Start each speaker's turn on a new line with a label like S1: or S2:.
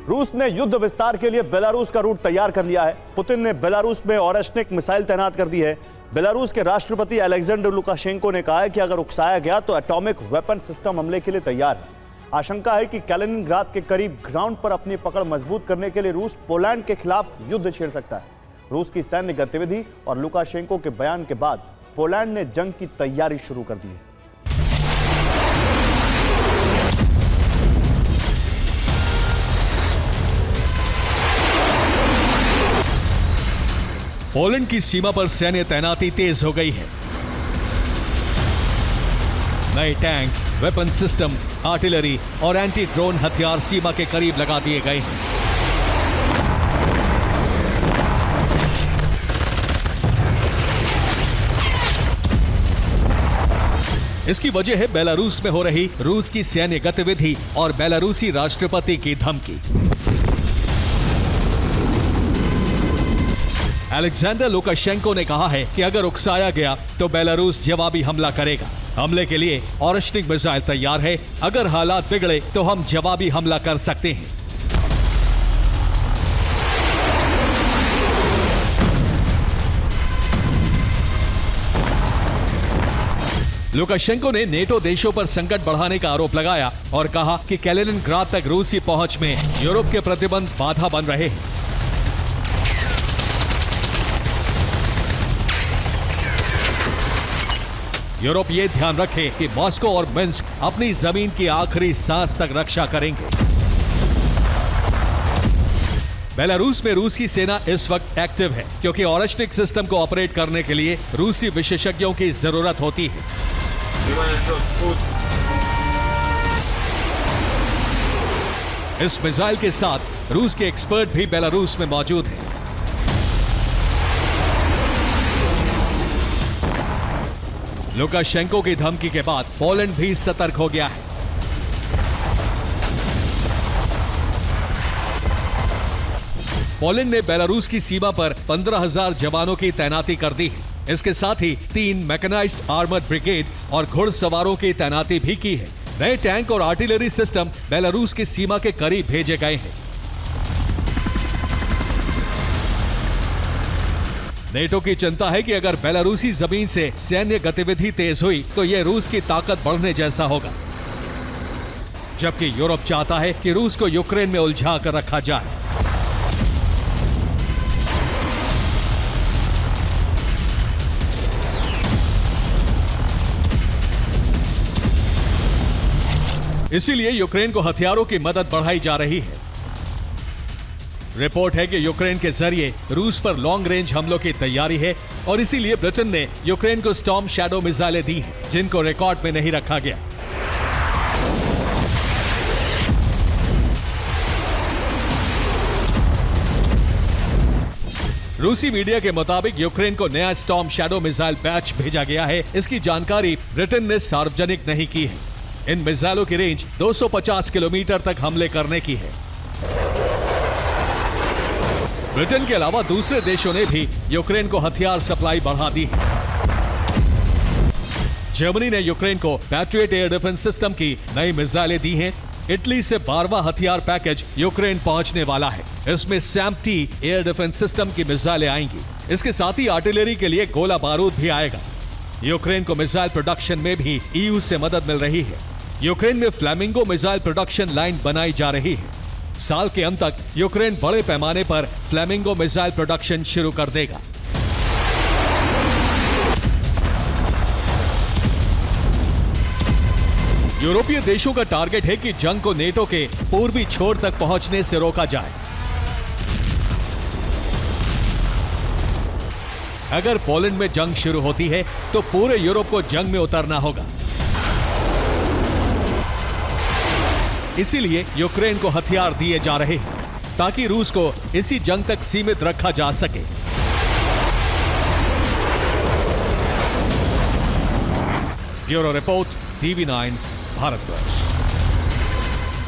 S1: रूस ने युद्ध विस्तार के लिए बेलारूस का रूट तैयार कर लिया है। पुतिन ने बेलारूस में ओरेश्निक मिसाइल तैनात कर दी है। बेलारूस के राष्ट्रपति अलेक्जेंडर लुकाशेंको ने कहा है कि अगर उकसाया गया तो एटॉमिक वेपन सिस्टम हमले के लिए तैयार है। आशंका है कि कैलिनिनग्राद के करीब ग्राउंड पर अपनी पकड़ मजबूत करने के लिए रूस पोलैंड के खिलाफ युद्ध छेड़ सकता है। रूस की सैन्य गतिविधि और लुकाशेंको के बयान के बाद पोलैंड ने जंग की तैयारी शुरू कर दी है।
S2: पोलैंड की सीमा पर सैन्य तैनाती तेज हो गई है। नए टैंक, वेपन सिस्टम, आर्टिलरी और एंटी ड्रोन हथियार सीमा के करीब लगा दिए गए हैं। इसकी वजह है बेलारूस में हो रही रूस की सैन्य गतिविधि और बेलारूसी राष्ट्रपति की धमकी। अलेक्जेंडर लुकाशेंको ने कहा है कि अगर उकसाया गया तो बेलारूस जवाबी हमला करेगा। हमले के लिए ओरेश्निक मिसाइल तैयार है। अगर हालात बिगड़े तो हम जवाबी हमला कर सकते हैं। लुकाशेंको ने नेटो देशों पर संकट बढ़ाने का आरोप लगाया और कहा कि कैलिनिनग्राद तक रूसी पहुंच में यूरोप के प्रतिबंध बाधा बन रहे हैं। यूरोप ये ध्यान रखे कि मॉस्को और मिन्स्क अपनी जमीन की आखिरी सांस तक रक्षा करेंगे। बेलारूस में रूस की सेना इस वक्त एक्टिव है क्योंकि ओरेश्निक सिस्टम को ऑपरेट करने के लिए रूसी विशेषज्ञों की जरूरत होती है। इस मिसाइल के साथ रूस के एक्सपर्ट भी बेलारूस में मौजूद हैं। लुकाशेंको की धमकी के बाद पोलैंड भी सतर्क हो गया है। पोलैंड ने बेलारूस की सीमा पर 15,000 जवानों की तैनाती कर दी है। इसके साथ ही 3 मैकेनाइज्ड आर्मर्ड ब्रिगेड और घुड़सवारों की तैनाती भी की है। नए टैंक और आर्टिलरी सिस्टम बेलारूस की सीमा के करीब भेजे गए हैं। नेटो की चिंता है कि अगर बेलारूसी जमीन से सैन्य गतिविधि तेज हुई तो यह रूस की ताकत बढ़ने जैसा होगा, जबकि यूरोप चाहता है कि रूस को यूक्रेन में उलझा कर रखा जाए। इसीलिए यूक्रेन को हथियारों की मदद बढ़ाई जा रही है। रिपोर्ट है कि यूक्रेन के जरिए रूस पर लॉन्ग रेंज हमलों की तैयारी है और इसीलिए ब्रिटेन ने यूक्रेन को स्टॉर्म शैडो मिसाइलें दी हैं, जिनको रिकॉर्ड में नहीं रखा गया। रूसी मीडिया के मुताबिक यूक्रेन को नया स्टॉर्म शैडो मिसाइल बैच भेजा गया है। इसकी जानकारी ब्रिटेन ने सार्वजनिक नहीं की है। इन मिसाइलों की रेंज 250 किलोमीटर तक हमले करने की है। ब्रिटेन के अलावा दूसरे देशों ने भी यूक्रेन को हथियार सप्लाई बढ़ा दी है। जर्मनी ने यूक्रेन को पैट्रियट एयर डिफेंस सिस्टम की नई मिसाइलें दी हैं। इटली से 12वां हथियार पैकेज यूक्रेन पहुंचने वाला है। इसमें सैम-टी एयर डिफेंस सिस्टम की मिसाइलें आएंगी। इसके साथ ही आर्टिलरी के लिए गोला बारूद भी आएगा। यूक्रेन को मिसाइल प्रोडक्शन में भी ईयू से मदद मिल रही है। यूक्रेन में फ्लैमिंगो मिसाइल प्रोडक्शन लाइन बनाई जा रही है। साल के अंत तक यूक्रेन बड़े पैमाने पर फ्लैमिंगो मिसाइल प्रोडक्शन शुरू कर देगा। यूरोपीय देशों का टारगेट है कि जंग को नेटो के पूर्वी छोर तक पहुंचने से रोका जाए। अगर पोलैंड में जंग शुरू होती है तो पूरे यूरोप को जंग में उतरना होगा। इसीलिए यूक्रेन को हथियार दिए जा रहे हैं ताकि रूस को इसी जंग तक सीमित रखा जा सके। Bureau report, TV9 Bharatvarsh.